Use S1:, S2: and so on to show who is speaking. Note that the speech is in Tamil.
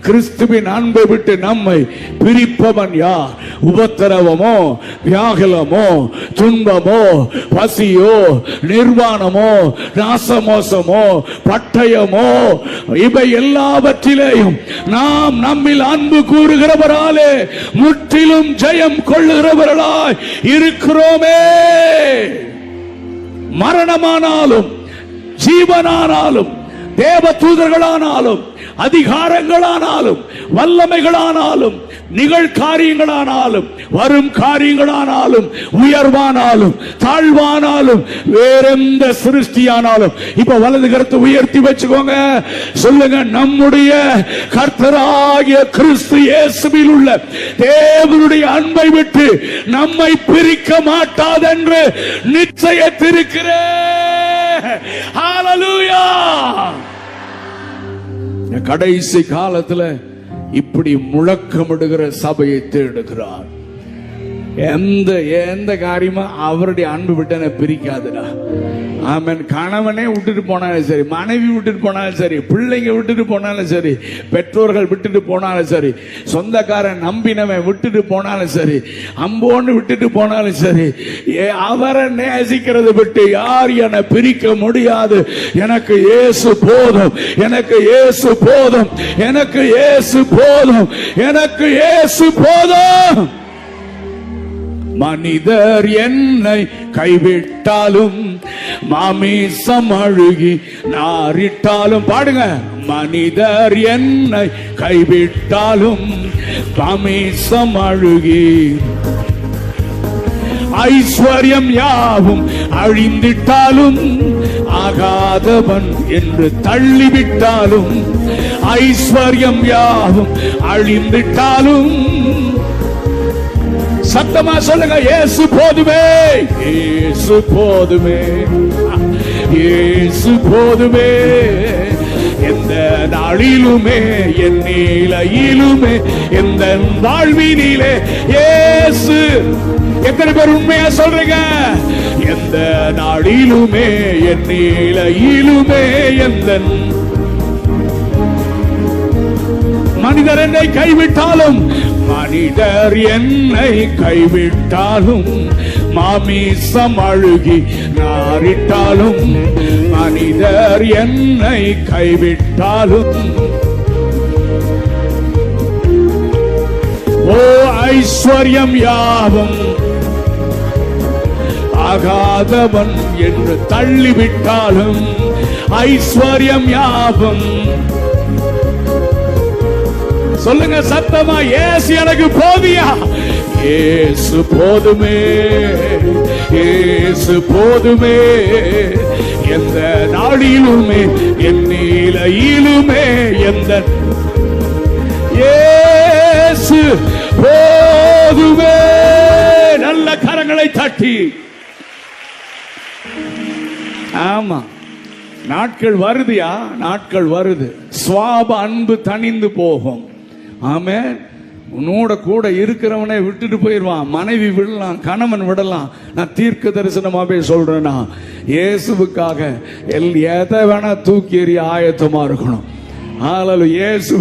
S1: கிறிஸ்துவின் அன்பை விட்டு நம்மை பிரிப்பவன் யார்? உபத்திரவமோ, வியாகுலமோ, துன்பமோ, பசியோ, நிர்வாணமோ, நாசமோசமோ, பட்டயமோ, இவை எல்லாவற்றிலேயும் நாம் நம்மில் அன்பு கூறுகிறவராலே முற்றிலும் ஜெயம் கொள்ளுகிறவர்களாய் இருக்கிறோமே. மரணமானாலும் ஜீவனானாலும் தேவ தூதர்களானாலும் அதிகாரங்களானாலும் வல்லமைகளானாலும் நிகழ்காரியங்களானாலும் வரும் காரியங்களானாலும் உயர்வானாலும் தாழ்வானாலும் வேறெந்த சிருஷ்டியானாலும் இப்ப வலது கரத்தை உயர்த்தி வச்சுக்கோங்க, சொல்லுங்க, நம்முடைய கர்த்தராகிய கிறிஸ்து இயேசுவில் உள்ள தேவனுடைய அன்பை விட்டு நம்மை பிரிக்க மாட்டாதென்று நிச்சயத்திருக்கிறேன். ஹல்லேலூயா. கடைசி காலத்துல இப்படி முழக்கமிடுகிற சபையை தேடுகிறார். எந்த காரியமா அவருடைய அன்பு விட்டு பிரிக்காதுடா. ஆமென். கணவனே விட்டுட்டு போனாலும் சரி, மனைவி விட்டுட்டு போனாலும் சரி, பிள்ளைங்க விட்டுட்டு போனாலும் சரி, பெற்றோர்கள் விட்டுட்டு போனாலும் சரி, சொந்தக்காரன் நம்பினவன் விட்டுட்டு போனாலும் சரி, அம்போன்னு விட்டுட்டு போனாலும் சரி, அவரை நேசிக்கிறது விட்டு யார் என பிரிக்க முடியாது. எனக்கு இயேசு போதும், எனக்கு இயேசு போதும், எனக்கு இயேசு போதும், எனக்கு இயேசு போதும். மனிதர் என்னை கைவிட்டாலும், மாமிசம் அழுகி நாரிட்டாலும், பாடுங்க, மனிதர் என்னை கைவிட்டாலும், மாமிசம் அழுகி, ஐஸ்வர்யம் யாவும் அழிந்திட்டாலும், ஆகாதவன் என்று தள்ளிவிட்டாலும், ஐஸ்வர்யம் யாவும் அழிந்திட்டாலும், சத்தமா சொல்லுங்க, இயேசு போதுமே, இயேசு போதுமே, இயேசு போதுமே. எந்த நாளிலுமே, என் நிலையிலுமே, எந்த வாழ்வினிலே இயேசு. எத்தனை பேர் உண்மையா சொல்றீங்க? எந்த நாளிலுமே, என் நிலையிலுமே, எந்த மனிதர் என்னை கைவிட்டாலும், மனிதர் என்னை கைவிட்டாலும், மாமிசம் அழுகி நாரிட்டாலும், மனிதர் என்னை கைவிட்டாலும், ஓ ஐஸ்வர்யம் யாவும் ஆகாதவன் என்று தள்ளிவிட்டாலும், ஐஸ்வர்யம் யாவும், சொல்லுங்க சத்தமா, இயேசு எனக்கு போதியா? இயேசு போதுமே, இயேசு போதுமே. எந்த நாளிலுமே, என் நிலையிலுமே, எந்த இயேசு போதுமே. நல்ல கரங்களை தட்டி. ஆமா, நாட்கள் வருதுயா, நாட்கள் வருது. சுவாப அன்பு தணிந்து போகும். ஆமென். உன்னோட கூட இருக்கிறவனே விட்டுட்டு போயிடுவான். மனைவி விடலாம், கணவன் விடலாம். நான் தீர்க்க தரிசனமாவே சொல்றேன்னா, இயேசுவுக்காக எதை வேணா தூக்கி எறிய ஆயத்தமா இருக்கணும். ஹல்லேலூயா. இயேசு